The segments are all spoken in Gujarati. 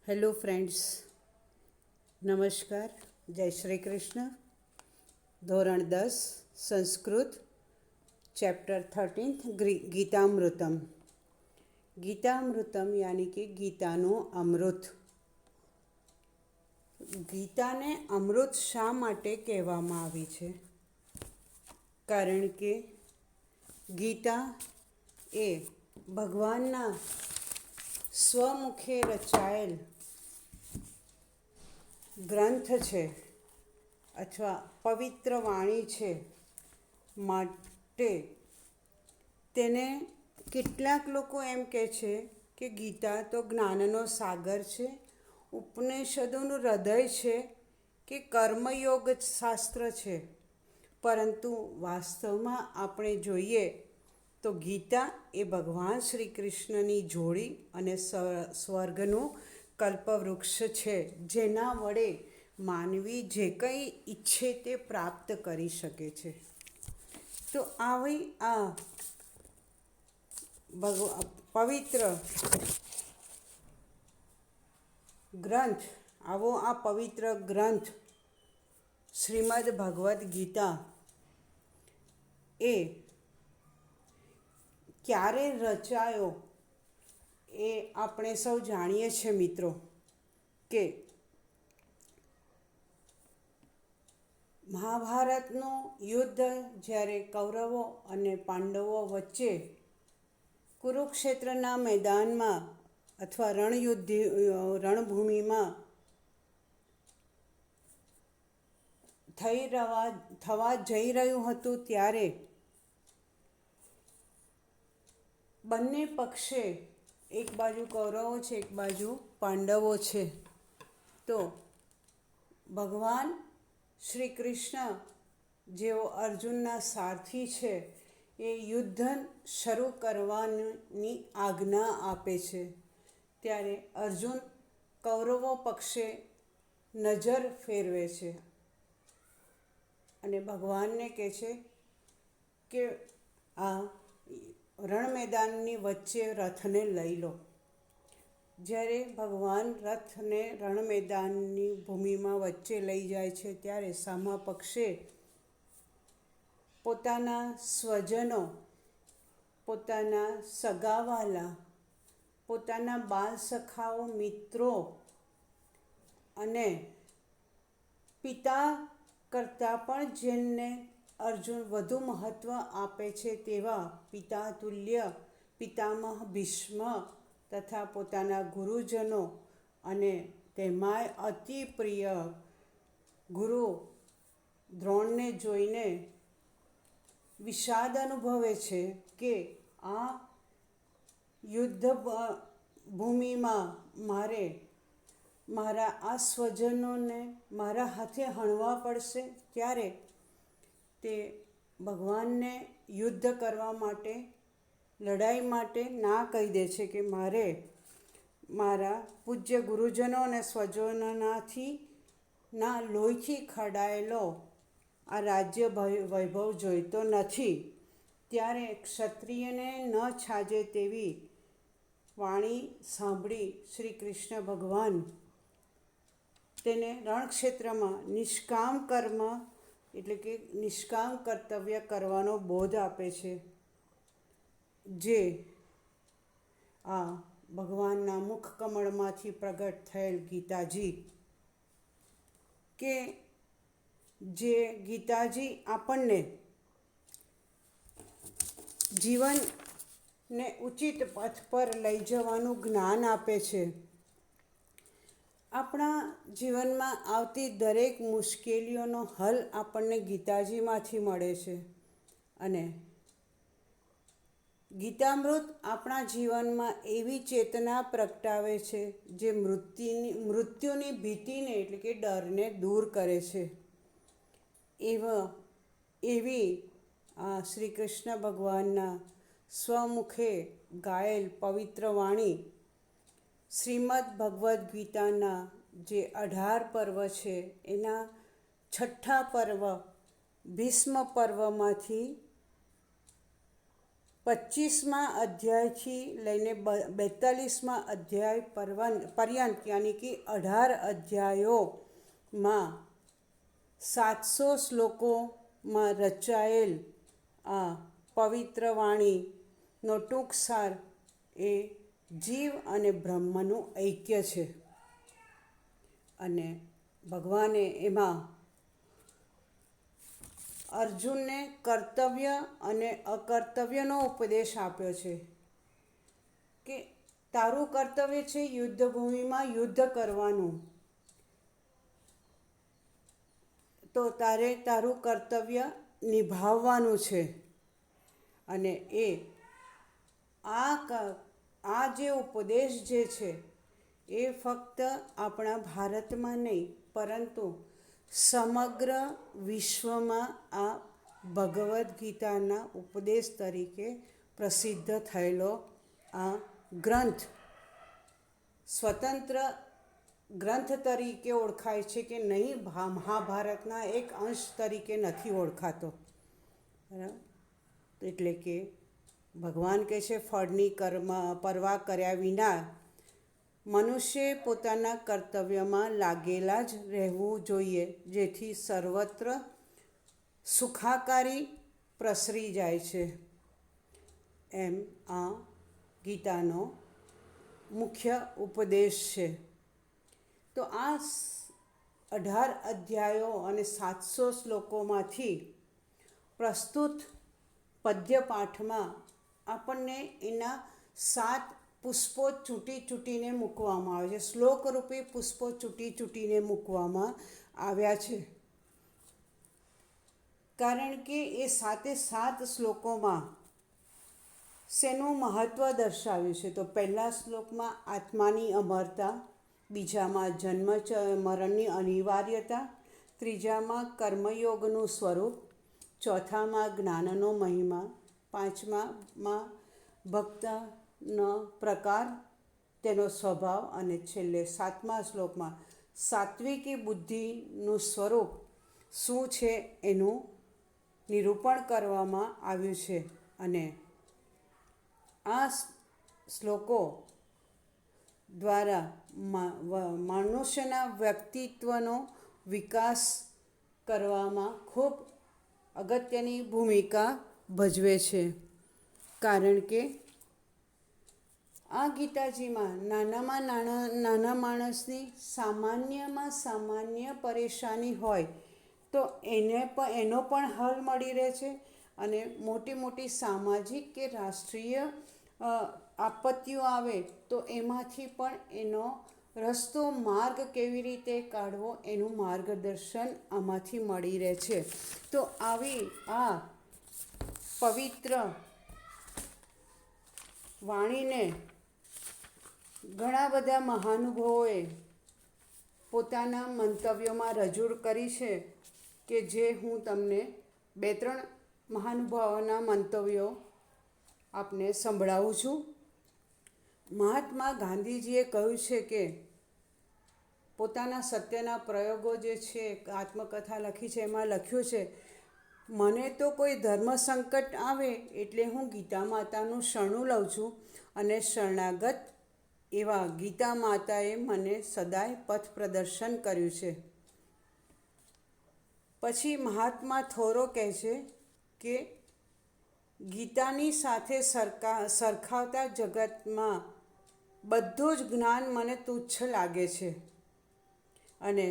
હેલો ફ્રેન્ડ્સ, નમસ્કાર. જય શ્રી કૃષ્ણ. ધોરણ 10 સંસ્કૃત, ચેપ્ટર 13 ગીતામૃતમ. ગીતામૃતમ યાની કે ગીતાનું અમૃત. ગીતાને અમૃત શા માટે કહેવામાં આવી છે? કારણ કે ગીતા એ ભગવાનના સ્વમુખે રચાયેલ ગ્રંથ છે અથવા પવિત્ર વાણી છે. માટે તેને કેટલાક લોકો એમ કહે છે કે ગીતા તો જ્ઞાનનો સાગર છે, ઉપનિષદોનું હૃદય છે કે કર્મયોગ શાસ્ત્ર છે. પરંતુ વાસ્તવમાં આપણે જોઈએ તો ગીતા એ ભગવાન શ્રી કૃષ્ણની જોડી અને સ્વર્ગનું કલ્પવૃક્ષ છે, જેના વડે માનવી જે કંઈ ઈચ્છે તે પ્રાપ્ત કરી શકે છે. તો આવી આ પવિત્ર ગ્રંથ, આ પવિત્ર ગ્રંથ શ્રીમદ ભગવદ્ ગીતા એ ક્યારે રચાયો એ આપણે સૌ જાણીએ છીએ મિત્રો, કે મહાભારતનું યુદ્ધ જ્યારે કૌરવો અને પાંડવો વચ્ચે કુરુક્ષેત્રના મેદાનમાં અથવા રણભૂમિમાં થવા જઈ રહ્યું હતું, ત્યારે બંને પક્ષે એક બાજુ કૌરવો છે, એક બાજુ પાંડવો છે. તો ભગવાન શ્રી કૃષ્ણ જેઓ અર્જુનના સારથી છે, એ યુદ્ધ શરૂ કરવાની આજ્ઞા આપે છે. ત્યારે અર્જુન કૌરવો પક્ષે નજર ફેરવે છે અને ભગવાનને કહે છે કે આ રણ મેદાનની વચ્ચે રથને લઈ લો. જ્યારે ભગવાન રથને રણ મેદાનની ભૂમિમાં વચ્ચે લઈ જાય છે, ત્યારે સામા પક્ષે પોતાના સ્વજનો, પોતાના સગાવાલા, પોતાના બાલ સખાઓ, મિત્રો અને પિતા કરતાં પણ જેમને અર્જુન વધુ મહત્ત્વ આપે છે તેવા પિતા તુલ્ય પિતામહ ભીષ્મ તથા પોતાના ગુરુજનો અને તેમાંય અતિ પ્રિય ગુરુ દ્રોણને જોઈને વિષાદ અનુભવે છે કે આ યુદ્ધ ભૂમિમાં મારા આ સ્વજનોને મારા હાથે હણવા પડશે. ત્યારે તે ભગવાનને યુદ્ધ કરવા માટે, લડાઈ માટે ના કહી દે છે કે મારે મારા પૂજ્ય ગુરુજનો અને સ્વજનોનાથી લોહીથી ખડાયેલો આ રાજ્ય વૈભવ જોઈતો નથી. ત્યારે ક્ષત્રિયને ન છાજે તેવી વાણી સાંભળી શ્રી કૃષ્ણ ભગવાન તેને રણક્ષેત્રમાં નિષ્કામ કર્મ એટલે કે નિષ્કામ કર્તવ્ય કરવાનો બોધ આપે છે, જે આ ભગવાનના મુખ કમળમાંથી પ્રગટ થયેલ ગીતાજી, કે જે ગીતાજી આપણને જીવનને ઉચિત પથ પર લઈ જવાનું જ્ઞાન આપે છે. આપણા જીવનમાં આવતી દરેક મુશ્કેલીઓનો હલ આપણને ગીતાજીમાંથી મળે છે. અને ગીતામૃત આપણા જીવનમાં એવી ચેતના પ્રગટાવે છે જે મૃત્યુની ભીતિને એટલે કે ડરને દૂર કરે છે. એવી આ શ્રી કૃષ્ણ ભગવાનના સ્વમુખે ગાયેલ પવિત્ર વાણી શ્રીમદ ભગવદ્ ગીતાના જે 18 પર્વ છે, એના 6ઠ્ઠા પર્વ ભીષ્મ પર્વમાંથી 25મા અધ્યાયથી લઈને 42મા અધ્યાય પર્યંત યાની કે 18 અધ્યાયોમાં 700 શ્લોકોમાં રચાયેલ આ પવિત્ર વાણીનો ટૂંક સાર એ જીવ અને બ્રહ્મનું ઐક્ય છે. અને ભગવાને એમાં અર્જુનને કર્તવ્ય અને અકર્તવ્યનો ઉપદેશ આપ્યો છે કે તારું કર્તવ્ય છે યુદ્ધભૂમિમાં યુદ્ધ કરવાનું, તો તારે તારું કર્તવ્ય નિભાવવાનું છે. અને આ જે ઉપદેશ જે છે એ ફક્ત આપણા ભારતમાં નહીં પરંતુ સમગ્ર વિશ્વમાં આ ભગવદ્ ગીતાના ઉપદેશ તરીકે પ્રસિદ્ધ થયેલો આ ગ્રંથ સ્વતંત્ર ગ્રંથ તરીકે ઓળખાય છે કે નહીં, મહાભારતના એક અંશ તરીકે નથી ઓળખાતો. બરાબર? એટલે કે ભગવાન કહે છે ફળની પરવા કર્યા વિના મનુષ્યે પોતાના કર્તવ્યમાં લાગેલા જ રહેવું જોઈએ, જેથી સર્વત્ર સુખાકારી પ્રસરી જાય છે. એમ આ ગીતાનો મુખ્ય ઉપદેશ છે. તો આ 18 અધ્યાયો અને 700 શ્લોકોમાંથી પ્રસ્તુત પદ્યપાઠમાં આપણને એના 7 પુષ્પો ચૂંટીને મૂકવામાં આવે છે. શ્લોક રૂપે પુષ્પો ચૂંટીને મૂકવામાં આવ્યા છે. કારણ કે એ 7 શ્લોકોમાં શેનું મહત્ત્વ દર્શાવ્યું છે. તો પહેલા શ્લોકમાં આત્માની અમરતા, બીજામાં જન્મ મરણની અનિવાર્યતા, ત્રીજામાં કર્મયોગનું સ્વરૂપ, ચોથામાં જ્ઞાનનો મહિમા, પાંચમામાં ભક્તનો પ્રકાર, તેનો સ્વભાવ, અને છેલ્લે 7મા શ્લોકમાં સાત્વિકી બુદ્ધિનું સ્વરૂપ શું છે એનું નિરૂપણ કરવામાં આવ્યું છે. અને આ શ્લોકો દ્વારા મનુષ્યના વ્યક્તિત્વનો વિકાસ કરવામાં ખૂબ અગત્યની ભૂમિકા ભજવે છે. કારણ કે આ ગીતાજીમાં નાના માણસની સામાન્યમાં સામાન્ય પરેશાની હોય તો એનો પણ હલ મળી રહે છે. અને મોટી સામાજિક કે રાષ્ટ્રીય આપત્તિઓ આવે તો એમાંથી પણ એનો રસ્તો માર્ગ કેવી રીતે કાઢવો એનું માર્ગદર્શન આમાંથી મળી રહે છે. તો આવી આ પવિત્ર વાણીને ઘણા બધા મહાનુભાવોએ પોતાના મંતવ્યોમાં રજૂ કરી છે કે જે હું તમને 2-3 મહાનુભાવોના મંતવ્યો આપને સંભળાવું છું. મહાત્મા ગાંધીજીએ કહ્યું છે કે પોતાના સત્યના પ્રયોગો જે છે, આત્મકથા લખી છે, એમાં લખ્યું છે, મને તો કોઈ ધર્મ સંકટ આવે એટલે હું ગીતા માતાનું શરણું લઉં છું અને શરણાગત એવા ગીતા માતાએ મને સદાય પથ પ્રદર્શન કર્યું છે. પછી મહાત્મા થોરો કહે છે કે ગીતાની સાથે સરખાવતા જગતમાં બધું જ જ્ઞાન મને તુચ્છ લાગે છે અને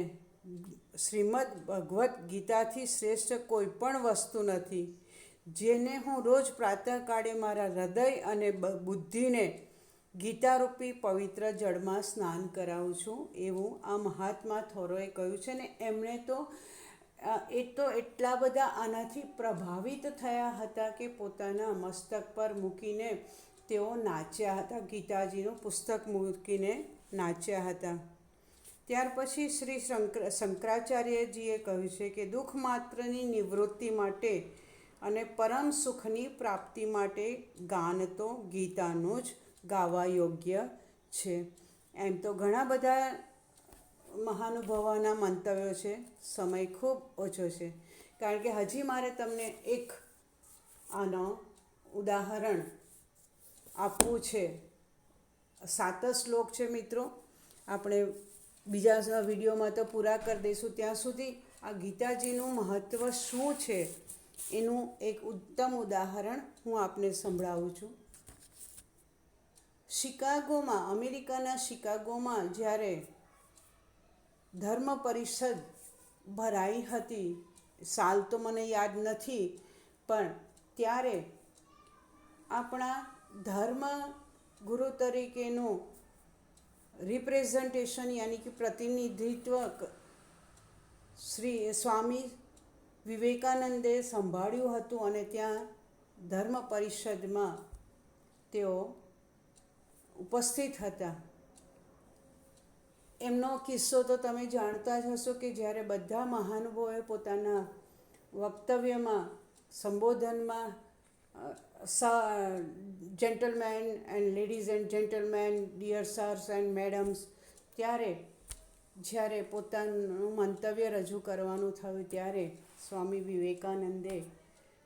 શ્રીમદ ભગવદ્ ગીતાથી શ્રેષ્ઠ કોઈ પણ વસ્તુ નથી, જેને હું રોજ પ્રાતઃકાળે મારા હૃદય અને બુદ્ધિને ગીતારૂપી પવિત્ર જળમાં સ્નાન કરાવું છું, એવું આ મહાત્મા થોરોએ કહ્યું છે. ને એમણે તો એટલા બધા આનાથી પ્રભાવિત થયા હતા કે પોતાના મસ્તક પર મૂકીને તેઓ નાચ્યા હતા, ગીતાજીનું પુસ્તક મૂકીને નાચ્યા હતા. ત્યાર પછી શ્રી શંકરાચાર્યજીએ કહ્યું છે કે દુઃખ માત્રની નિવૃત્તિ માટે અને પરમ સુખની પ્રાપ્તિ માટે ગાન તો ગીતાનું જ ગાવા યોગ્ય છે. એમ તો ઘણા બધા મહાનુભાવોના મંતવ્યો છે. સમય ખૂબ ઓછો છે કારણ કે હજી મારે તમને એક આનો ઉદાહરણ આપવું છે. 7 શ્લોક છે મિત્રો. આપણે બીજા વિડીયોમાં તો પૂરા કરી દઈશું. ત્યાં સુધી આ ગીતાજીનું મહત્ત્વ શું છે એનું એક ઉત્તમ ઉદાહરણ હું આપને સંભળાવું છું. શિકાગોમાં, અમેરિકાના શિકાગોમાં જ્યારે ધર્મ પરિષદ ભરાઈ હતી, સાલ તો મને યાદ નથી, પણ ત્યારે આપણા ધર્મ ગુરુ તરીકેનું રિપ્રેઝન્ટેશન યાની કે પ્રતિનિધિત્વ શ્રી સ્વામી વિવેકાનંદે સંભાળ્યું હતું અને ત્યાં ધર્મ પરિષદમાં તેઓ ઉપસ્થિત હતા. એમનો કિસ્સો તો તમે જાણતા જ હશો કે જ્યારે બધા મહાનુભાવોએ પોતાના વક્તવ્યમાં, સંબોધનમાં gentlemen and ladies and gentlemen, dear sirs and madams, ત્યારે જ્યારે પોતાનું મંતવ્ય રજૂ કરવાનું થયું ત્યારે સ્વામી વિવેકાનંદે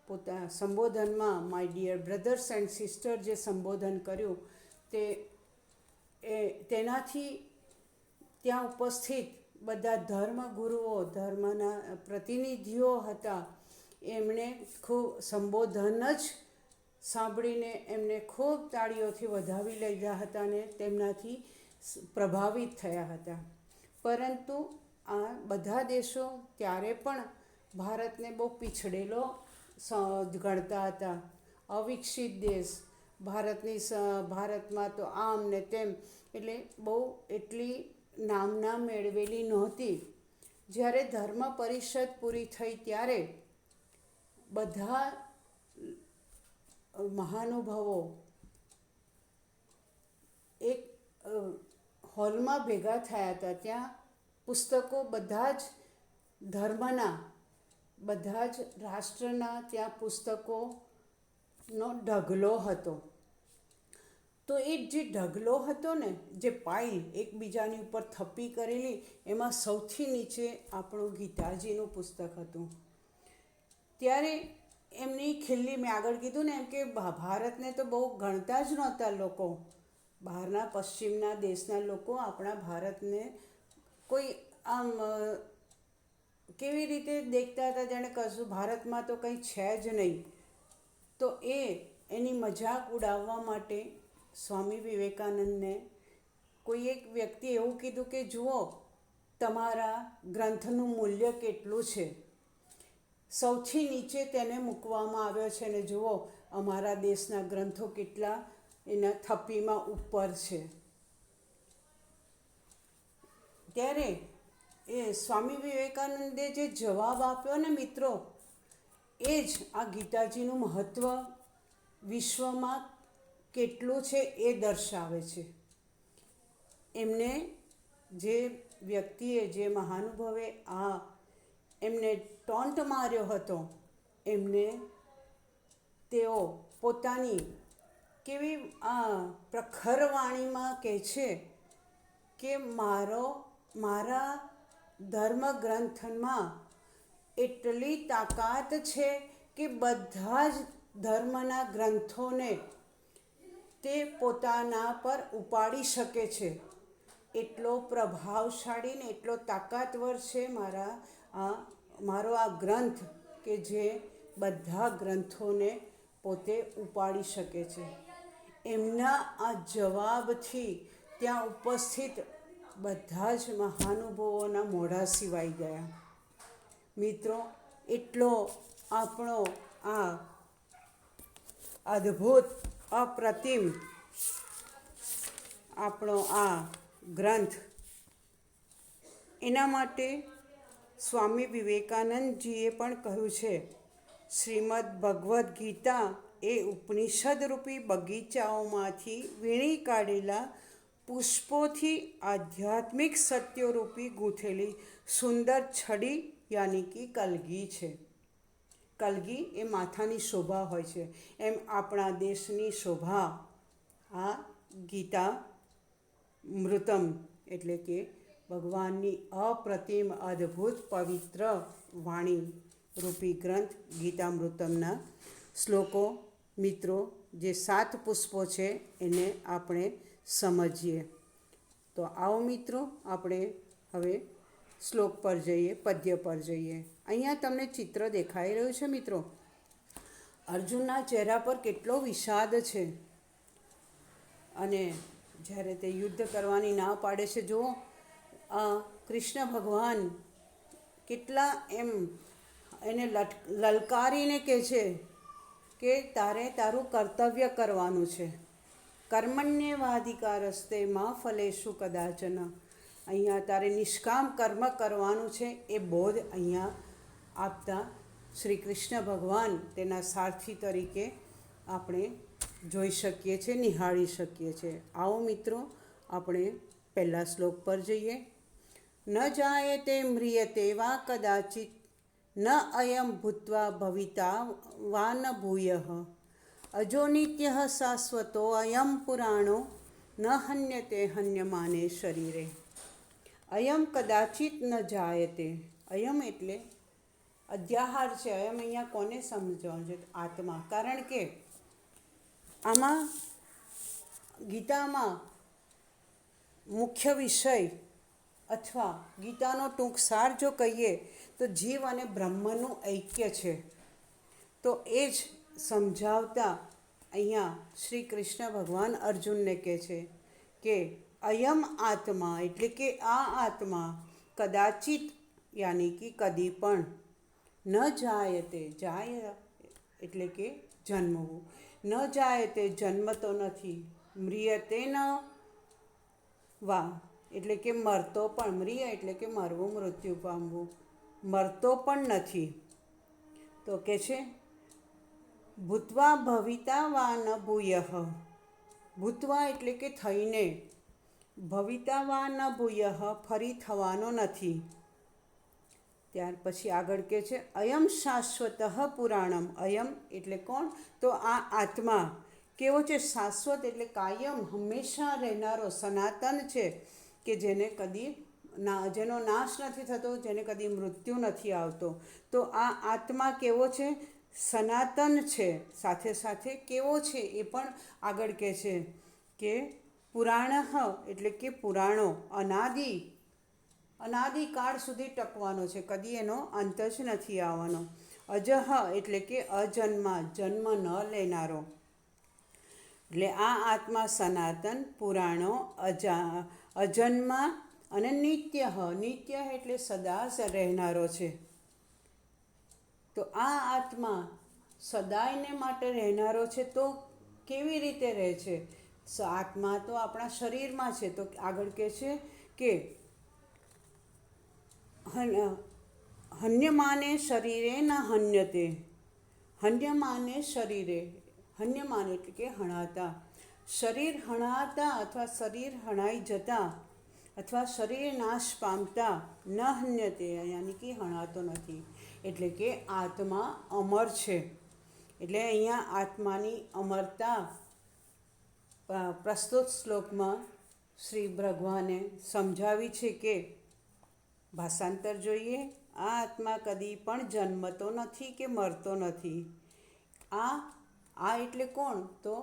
પોતાના સંબોધનમાં my dear brothers and sister જે સંબોધન કર્યું તેનાથી ત્યાં ઉપસ્થિત બધા ધર્મગુરુઓ, ધર્મના પ્રતિનિધિઓ હતા, એમણે ખૂબ સંબોધન જ સાંભળીને એમને ખૂબ તાળીઓથી વધાવી લીધા હતા અને તેમનાથી પ્રભાવિત થયા હતા. પરંતુ આ બધા દેશો ત્યારે પણ ભારતને બહુ પીછડેલો ગણતા હતા. અવિકસિત દેશ, ભારતમાં તો આમ ને તેમ, એટલે બહુ એટલી નામના મેળવેલી નહોતી. જ્યારે ધર્મ પરિષદ પૂરી થઈ ત્યારે બધા મહાનુભાવો એક હોલમાં ભેગા થયા હતા. ત્યાં પુસ્તકો બધા જ ધર્મના, બધા જ રાષ્ટ્રના ત્યાં પુસ્તકોનો ઢગલો હતો. તો એ જે ઢગલો હતો ને, જે પાઇલ એકબીજાની ઉપર થપ્પી કરેલી, એમાં સૌથી નીચે આપણું ગીતાજીનું પુસ્તક હતું. ત્યારે એમની ખીલ્લી, મેં આગળ કીધું ને એમ કે ભારતને તો બહુ ગણતા જ નહોતા લોકો. બહારના પશ્ચિમના દેશના લોકો આપણા ભારતને કોઈ આમ કેવી રીતે દેખતા હતા, જાણે કશું ભારતમાં તો કંઈ છે જ નહીં. તો એની મજાક ઉડાવવા માટે સ્વામી વિવેકાનંદને કોઈ એક વ્યક્તિ એવું કીધું કે જુઓ, તમારા ગ્રંથનું મૂલ્ય કેટલું છે. સૌથી નીચે તેને મૂકવામાં આવ્યો છે ને જુઓ અમારા દેશના ગ્રંથો કેટલા એના થપ્પીમાં ઉપર છે. ત્યારે એ સ્વામી વિવેકાનંદે જે જવાબ આપ્યો ને મિત્રો, એ જ આ ગીતાજીનું મહત્ત્વ વિશ્વમાં કેટલું છે એ દર્શાવે છે. એમને જે વ્યક્તિએ, જે મહાનુભાવે એમને ટોન્ટ માર્યો હતો, એમને તેઓ પોતાની કેવી પ્રખર વાણીમાં કહે છે કે મારા ધર્મ ગ્રંથમાં એટલી તાકાત છે કે બધા જ ધર્મના ગ્રંથોને તે પોતાના પર ઉપાડી શકે છે. એટલો પ્રભાવશાળી ને એટલો તાકાતવર છે મારો આ ગ્રંથ કે જે બધા ગ્રંથોને પોતે ઉપાડી શકે છે. એમના આ જવાબથી ત્યાં ઉપસ્થિત બધા જ મહાનુભાવોના મોઢા સિવાઈ ગયા. મિત્રો, એટલો આપણો આ અદ્ભુત, અપ્રતિમ આપણો આ ગ્રંથ, એના માટે સ્વામી વિવેકાનંદજીએ પણ કહ્યું છે, શ્રીમદ ભગવદ્ ગીતા એ ઉપનિષદરૂપી બગીચાઓમાંથી વીણી કાઢેલા પુષ્પોથી આધ્યાત્મિક સત્યોરૂપી ગૂંથેલી સુંદર છડી યાની કે કલગી છે. કલગી એ માથાની શોભા હોય છે, એમ આપણા દેશની શોભા આ ગીતા મૃતમ એટલે કે ભગવાનની અપ્રતિમ અદ્ભુત પવિત્ર વાણી રૂપી ગ્રંથ ગીતામૃતમના શ્લોકો મિત્રો જે 7 પુષ્પો છે એને આપણે સમજીએ. તો આવો મિત્રો આપણે હવે શ્લોક પર જઈએ, પદ્ય પર જઈએ. અહીંયા તમને ચિત્ર દેખાઈ રહ્યું છે મિત્રો. અર્જુનના ચહેરા પર કેટલો વિષાદ છે અને જ્યારે તે યુદ્ધ કરવાની ના પાડે છે, જુઓ કૃષ્ણ ભગવાન કેટલા એમ એને લલકારીને કહે છે કે તારે તારું કર્તવ્ય કરવાનું છે. કર્મણ્યેવાધિકારસ્તે મા ફલેષુ કદાચન. અહીંયા તારે નિષ્કામ કર્મ કરવાનું છે એ બોધ અહીંયા આપતા શ્રી કૃષ્ણ ભગવાન તેના સારથી તરીકે આપણે જોઈ શકીએ છીએ, નિહાળી શકીએ છીએ. આવો મિત્રો આપણે પહેલા શ્લોક પર જઈએ. ન જાયતે મ્રિયતે વા કદાચિત ન અયમ ભૂત્વા ભવિતા વા ન ભૂયઃ અજો નિત્યઃ શાશ્વતો અયમ પુરાણો ન હન્યતે હન્યમાને શરીરે. અયમ કદાચિત ન જાયતે. અયમ એટલે અધ્યાહાર છે. અયમ અહીંયા કોને સમજવાનું છે? આત્મા. કારણ કે આમાં ગીતામાં મુખ્ય વિષય અથવા ગીતાનો ટૂંક સાર જો કહીએ તો જીવ અને બ્રહ્મનું ઐક્ય છે. તો એ જ સમજાવતા અહીંયા શ્રી કૃષ્ણ ભગવાન અર્જુનને કહે છે કે અયમ આત્મા એટલે કે આ આત્મા કદાચિત યાની કે કદી પણ ન જાયતે. જાય એટલે કે જન્મવું. ન જાયતે જન્મતો નથી. મ્રિયતે ન વા એટલે કે મરતો પણ. મ્રિય એટલે કે મરવું, મૃત્યુ પામવું. મરતો પણ નથી. તો કે છે ભૂત્વા ભવિતા વા ન ભૂયઃ. ભૂત્વા એટલે કે થઈને, ભવિતા વા ન ભૂયઃ ફરી થવાનો નથી. ત્યાર પછી આગળ કે છે અયમ શાશ્વત પુરાણમ. અયમ એટલે કોણ? તો આ આત્મા કેવો છે? શાશ્વત એટલે કાયમ, હંમેશા રહેનારો, સનાતન છે કે જેને કદી જેનો નાશ નથી થતો, જેને કદી મૃત્યુ નથી આવતો. તો આ આત્મા કેવો છે? સનાતન છે. સાથે સાથે કેવો છે એ પણ આગળ કહે છે કે પુરાણ એટલે કે પુરાણો, અનાદિકાળ સુધી ટકવાનો છે, કદી એનો અંત જ નથી આવવાનો. અજહ એટલે કે અજન્મા, જન્મ ન લેનારો. એટલે આ આત્મા સનાતન, પુરાણો, અજન્મા અને નિત્ય. નિત્ય એટલે સદા રહેનારો છે. તો આ આત્મા સદાયને માટે રહેનારો છે. તો કેવી રીતે રહે છે? આત્મા તો આપણા શરીરમાં છે. તો આગળ કહે છે કે હન્યમાને શરીરે ન હન્યતે. હન્યમાને શરીરે. હન્યમાન એટલે કે હણાતા. શરીર હણાતા અથવા શરીર હણાઈ જતા અથવા શરીર નાશ પામતા ન હન્યતે યાની કે હણાતો નથી. એટલે કે આત્મા અમર છે. એટલે અહીંયા આત્માની અમરતા પ્રસ્તુત શ્લોકમાં શ્રી ભગવાને સમજાવી છે કે ભાષાંતર જોઈએ. આ આત્મા કદી પણ જન્મતો નથી કે મરતો નથી. આ એટલે કોણ? તો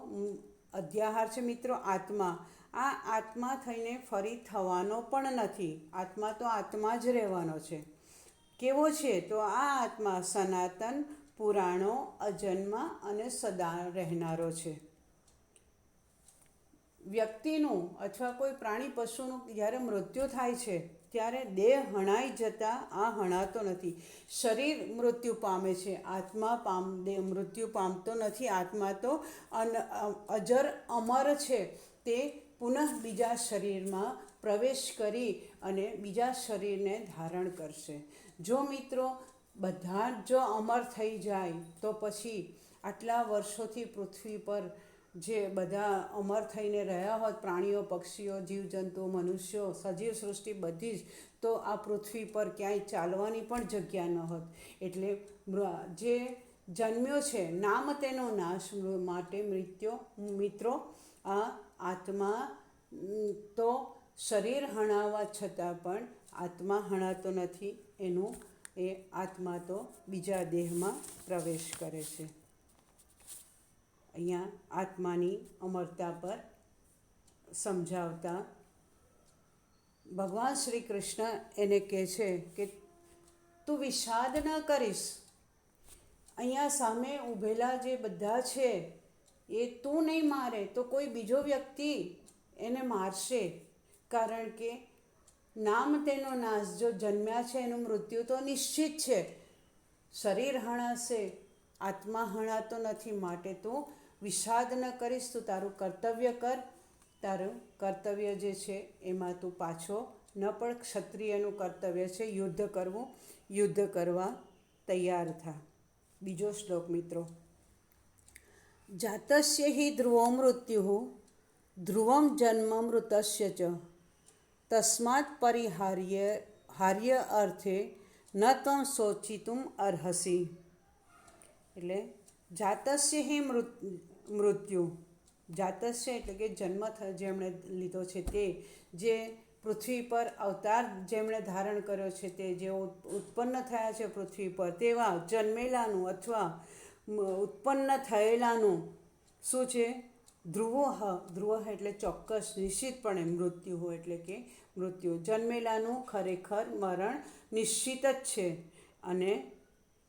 અધ્યાહાર છે મિત્રો, આત્મા. આ આત્મા થઈને ફરી થવાનો પણ નથી. આત્મા તો આત્મા જ રહેવાનો છે. કેવો છે? તો આ આત્મા સનાતન, પુરાણો, અજન્મા અને સદા રહેનારો છે. વ્યક્તિનું અથવા કોઈ પ્રાણી પશુનું જ્યારે મૃત્યુ થાય છે ત્યારે દેહ હણાઈ જતાં આ હણાતો નથી. શરીર મૃત્યુ પામે છે, આત્મા દેહ મૃત્યુ પામતો નથી. આત્મા તો અજર અમર છે. તે પુનઃ બીજા શરીરમાં પ્રવેશ કરી અને બીજા શરીરને ધારણ કરશે. જો મિત્રો બધા જ જો અમર થઈ જાય તો પછી આટલા વર્ષોથી પૃથ્વી પર જે બધા અમર થઈને રહ્યા હોત, પ્રાણીઓ, પક્ષીઓ, જીવજંતુઓ, મનુષ્યો, સજીવ સૃષ્ટિ બધી જ, તો આ પૃથ્વી પર ક્યાંય ચાલવાની પણ જગ્યા ન હોત. એટલે જે જન્મ્યો છે નામ તેનો નાશ માટે મિત્રો આ આત્મા તો શરીર હણાવવા છતાં પણ આત્મા હણાતો નથી. એનું આત્મા તો બીજા દેહમાં પ્રવેશ કરે છે. અહીંયા આત્માની અમરતા પર સમજાવતા ભગવાન શ્રી કૃષ્ણ એને કહે છે કે તું વિષાદ ન કરીશ. અહીંયા સામે ઊભેલા જે બધા છે એ તું નહીં મારે તો કોઈ બીજો વ્યક્તિ એને મારશે, કારણ કે નામ તેનો નાશ, જો જન્મ્યા છે એનું મૃત્યુ તો નિશ્ચિત છે. શરીર હણાશે, આત્મા હણાતો નથી. માટે તું વિષાદ ન કરીશ, તું તારું કર્તવ્ય કર. તારું કર્તવ્ય જે છે એમાં તું પાછો ન પણ. ક્ષત્રિયનું કર્તવ્ય છે યુદ્ધ કરવું, યુદ્ધ કરવા તૈયાર થા. બીજો શ્લોક મિત્રો, જાતસ્ય હિ ધ્રુવો મૃત્યુ ધ્રુવમ જન્મ મૃતસ્ય ચ તસ્માત પરિહાર્ય અર્થે ન તમ શોચિતુમ અર્હસી. એટલે જાતસ્ય હિ મૃત્યુ, જાતસ્ય એટલે કે જન્મ જેમણે લીધો છે તે, જે પૃથ્વી પર અવતાર જેમણે ધારણ કર્યો છે તે, જે ઉત્પન્ન થયા છે પૃથ્વી પર, તેવા જન્મેલાનું અથવા ઉત્પન્ન થયેલાનું શું છે? ધ્રુવ એટલે ચોક્કસ નિશ્ચિતપણે, મૃત્યુ એટલે કે મૃત્યુ. જન્મેલાનું ખરેખર મરણ નિશ્ચિત જ છે. અને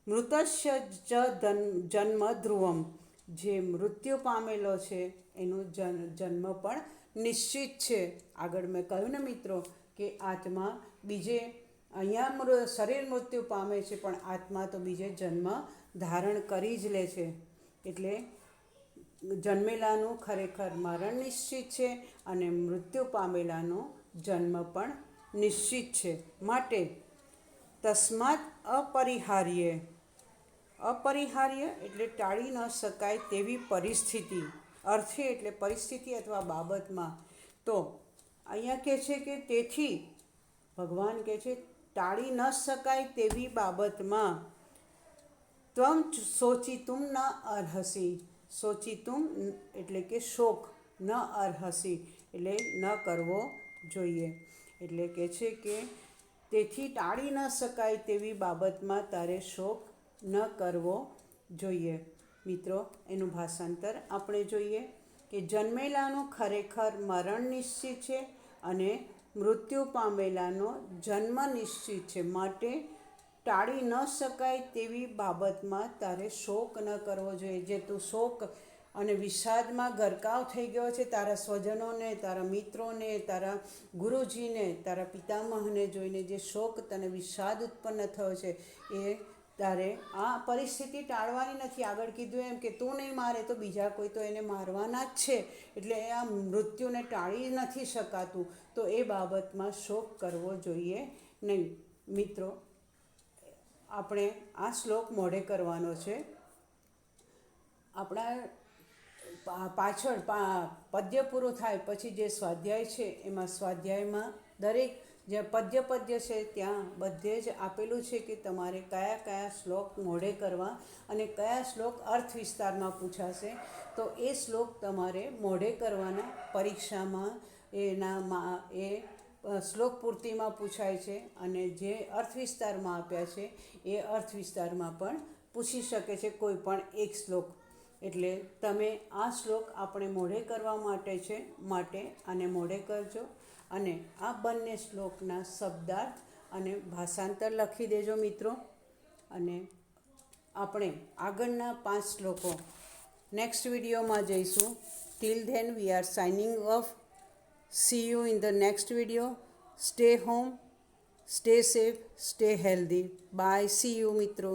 મૃતસ્ય જ જન્મ ધ્રુવમ, જે મૃત્યુ પામેલો છે એનું જન્મ પણ નિશ્ચિત છે. આગળ મેં કહ્યું ને મિત્રો કે આત્મા બીજે, અહીંયા શરીર મૃત્યુ પામે છે પણ આત્મા તો બીજે જન્મ ધારણ કરી જ લે છે. એટલે જન્મેલાનું ખરેખર મરણ નિશ્ચિત છે અને મૃત્યુ પામેલાનો જન્મ પણ નિશ્ચિત છે. માટે તસ્માત અપરિહાર્ય એટલે ટાળી ન શકાય તેવી પરિસ્થિતિ, અર્થે એટલે પરિસ્થિતિ અથવા બાબતમાં. તો અહીંયા કહે છે કે તેથી ભગવાન કહે છે ટાળી ન શકાય તેવી બાબતમાં ત્વમ શોચિતુમ ન અર્હસી. શોચિતુમ એટલે કે શોક, ન અર્હસી એટલે ન કરવો જોઈએ. એટલે કહે છે કે તેથી ટાળી ન શકાય તેવી બાબતમાં તારે શોક ન કરવો જોઈએ. મિત્રો, એનું ભાષાંતર આપણે જોઈએ કે જન્મેલાનું ખરેખર મરણ નિશ્ચિત છે અને મૃત્યુ પામેલાનો જન્મ નિશ્ચિત છે. માટે ટાળી ન શકાય તેવી બાબતમાં તારે શોક ન કરવો જોઈએ. જે તું શોક અને વિષાદમાં ગરકાવ થઈ ગયો છે, તારા સ્વજનોને, તારા મિત્રોને, તારા ગુરુજીને, તારા પિતામહને જોઈને જે શોક તને વિષાદ ઉત્પન્ન થયો છે, એ તારે આ પરિસ્થિતિ ટાળવાની નથી. આગળ કીધું એમ કે તું નહીં મારે તો બીજા કોઈ તો એને મારવાના જ છે. એટલે આ મૃત્યુને ટાળી નથી શકાતું, તો એ બાબતમાં શોક કરવો જોઈએ નહીં. મિત્રો, આપણે આ શ્લોક મોઢે કરવાનો છે. આપણા પાછળ પદ્ય પૂરું થાય પછી જે સ્વાધ્યાય છે એમાં સ્વાધ્યાયમાં દરેક જે પદ્ય છે ત્યાં બધે જ આપેલું છે કે તમારે કયા કયા શ્લોક મોઢે કરવા અને કયા શ્લોક અર્થ વિસ્તારમાં પૂછાશે. તો એ શ્લોક તમારે મોઢે કરવાના. પરીક્ષામાં એ શ્લોક પૂર્તિમાં પૂછાય છે અને જે અર્થ વિસ્તારમાં આપ્યા છે એ અર્થ વિસ્તારમાં પણ પૂછી શકે છે કોઈ પણ એક શ્લોક. એટલે તમે આ શ્લોક આપણે મોઢે કરવા માટે આને મોઢે કરજો અને આ બંને શ્લોકના શબ્દાર્થ અને ભાષાંતર લખી દેજો મિત્રો. અને આપણે આગળના 5 શ્લોકો નેક્સ્ટ વિડીયોમાં જઈશું. Till then we are signing of. See you in the next video. Stay home, stay safe, stay healthy. Bye. See you મિત્રો.